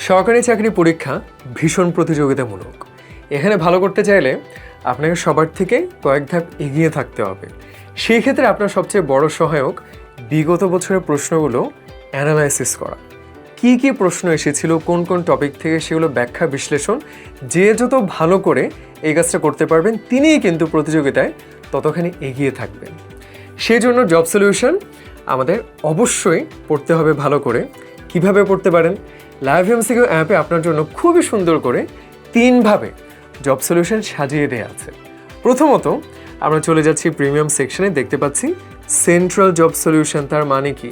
সরকারি চাকরি পরীক্ষা ভীষণ প্রতিযোগিতামূলক। এখানে ভালো করতে চাইলে আপনাকে সবার থেকে কয়েক ধাপ এগিয়ে থাকতে হবে। সেই ক্ষেত্রে আপনার সবচেয়ে বড় সহায়ক বিগত বছরের প্রশ্নগুলো অ্যানালাইসিস করা। কি কি প্রশ্ন এসেছিল, কোন কোন টপিক থেকে, সেগুলো ব্যাখ্যা বিশ্লেষণ। যে যত ভালো করে এই কাজটা করতে পারবেন তিনিই কিন্তু প্রতিযোগিতায় ততখানি এগিয়ে থাকবেন। সেই জন্য জব সলিউশন আমাদের অবশ্যই পড়তে হবে ভালো করে। কিভাবে পড়তে পারেন? লাইভ এমসিকিউ অ্যাপে আপনার জন্য খুবই সুন্দর করে 3 ভাবে জব সলিউশন সাজিয়ে দেওয়া আছে। প্রথমত আমরা চলে যাচ্ছি প্রিমিয়াম সেকশনে। দেখতে পাচ্ছি সেন্ট্রাল জব সলিউশন। তার মানে কি?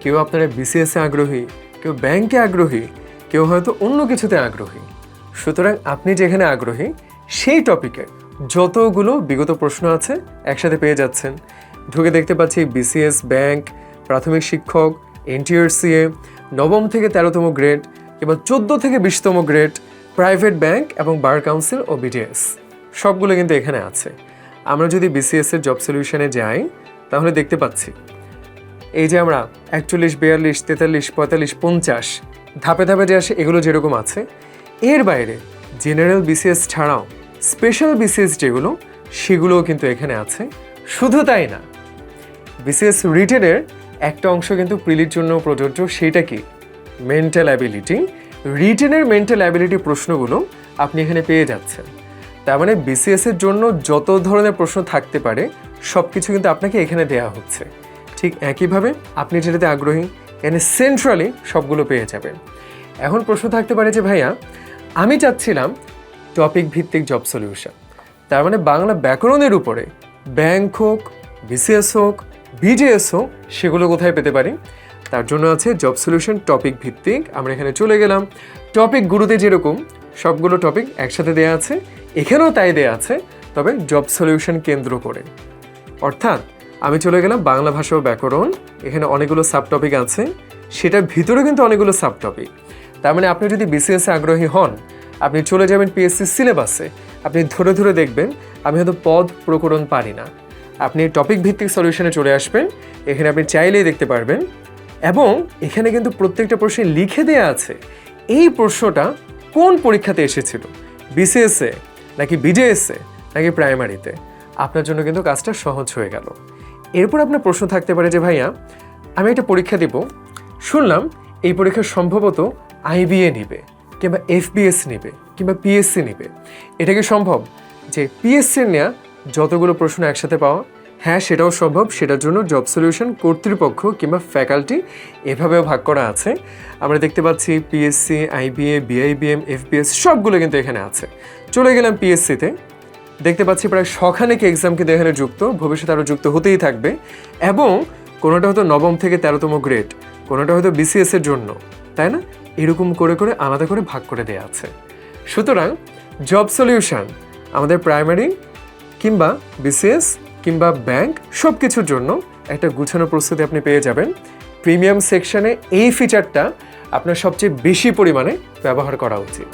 কেউ আপনারা বিসিএসে আগ্রহী, কেউ ব্যাংকে আগ্রহী, কেউ হয়তো অন্য কিছুতে আগ্রহী। সুতরাং আপনি যেখানে আগ্রহী সেই টপিকে যতগুলো বিগত প্রশ্ন আছে একসাথে পেয়ে যাচ্ছেন। ঢুকে দেখতে পাচ্ছি বিসিএস, ব্যাংক, প্রাথমিক শিক্ষক, এনটিআরসিএ, 9ম থেকে 13তম গ্রেড কিংবা 14 থেকে 20তম গ্রেড, প্রাইভেট ব্যাংক এবং বার কাউন্সিল ও বিডিএস সবগুলো কিন্তু এখানে আছে। আমরা যদি বিসিএস এর জব সলিউশনে যাই তাহলে দেখতে পাচ্ছি এই যে আমরা 41, 42, 43, 45, 50 ধাপে ধাপে যে আসে এগুলো যেরকম আছে, এর বাইরে জেনারেল বিসিএস ছাড়াও স্পেশাল বিসিএস যেগুলো সেগুলোও কিন্তু এখানে আছে। শুধু তাই না, বিসিএস রিটেনের একটা অংশ কিন্তু প্রিলির জন্য প্রযোজ্য। সেটা কি? Mental ability. রিটেনের মেন্টাল অ্যাবিলিটি প্রশ্নগুলো আপনি এখানে পেয়ে যাচ্ছেন। তার মানে বিসিএস এর জন্য যত ধরনের প্রশ্ন থাকতে পারে সব কিছু কিন্তু আপনাকে এখানে দেওয়া হচ্ছে। ঠিক একইভাবে আপনি যেটাতে আগ্রহী এখানে সেন্ট্রালি সবগুলো পেয়ে যাবেন। এখন প্রশ্ন থাকতে পারে যে ভাইয়া আমি চাচ্ছিলাম টপিক ভিত্তিক জব সলিউশন, তার মানে বাংলা ব্যাকরণের উপরে ব্যাংক হোক, বিসিএস হোক, বিডিএস হোক, সেগুলো কোথায় পেতে পারি? তার জন্য আছে জব সলিউশন টপিক ভিত্তিক। আমরা এখানে চলে গেলাম। টপিক গুরুতে যেরকম সবগুলো টপিক একসাথে দেয়া আছে, এখানেও তাই দেয়া আছে, তবে জব সলিউশন কেন্দ্র করে। অর্থাৎ আমি চলে গেলাম বাংলা ভাষা ও ব্যাকরণ, এখানে অনেকগুলো সাব টপিক আছে, সেটার ভিতরে কিন্তু অনেকগুলো সাব টপিক। তার মানে আপনি যদি বিসিএসে আগ্রহী হন, আপনি চলে যাবেন পিএসসি সিলেবাসে, আপনি ধরে ধরে দেখবেন আমি হয়তো পদ প্রকরণ পারি না, আপনি টপিক ভিত্তিক সলিউশনে চলে আসবেন। এখানে আপনি চাইলেই দেখতে পারবেন এবং এখানে কিন্তু প্রত্যেকটা প্রশ্নে লিখে দেওয়া আছে এই প্রশ্নটা কোন পরীক্ষাতে এসেছিল, বিসিএসে নাকি বিডিএসে নাকি প্রাইমারিতে। আপনার জন্য কিন্তু কাজটা সহজ হয়ে গেল। এরপর আপনার প্রশ্ন থাকতে পারে যে ভাইয়া আমি একটা পরীক্ষা দেব, শুনলাম এই পরীক্ষা সম্ভবত আইবিএ নিবে কিংবা এফবিএস নিবে কিংবা পিএসসি নিবে। এটা কি সম্ভব যে পিএসসির নেওয়া যতগুলো প্রশ্ন একসাথে পাওয়া? হ্যাঁ, সেটাও সম্ভব। সেটার জন্য জব সলিউশন কর্তৃপক্ষ কিংবা ফ্যাকাল্টি এভাবেও ভাগ করা আছে। আমরা দেখতে পাচ্ছি পিএসসি, আইবিএ, বিআইবিএম, এফবিএস সবগুলো কিন্তু এখানে আছে। চলে গেলাম পিএসসিতে, দেখতে পাচ্ছি প্রায় শখানেক এক্সাম কিন্তু এখানে যুক্ত, ভবিষ্যতে আরও যুক্ত হতেই থাকবে। এবং কোনোটা হয়তো 9ম থেকে 13তম গ্রেড, কোনোটা হয়তো বিসিএস এর জন্য, তাই না? এরকম করে করে আলাদা করে ভাগ করে দেওয়া আছে। সুতরাং জব সলিউশন আমাদের প্রাইমারি কিংবা বিসিএস কিংবা ব্যাংক সব কিছুর জন্য একটা গুছানো প্রস্তুতি আপনি পেয়ে যাবেন। প্রিমিয়াম সেকশনে এই ফিচারটা আপনার সবচেয়ে বেশি পরিমাণে ব্যবহার করা উচিত।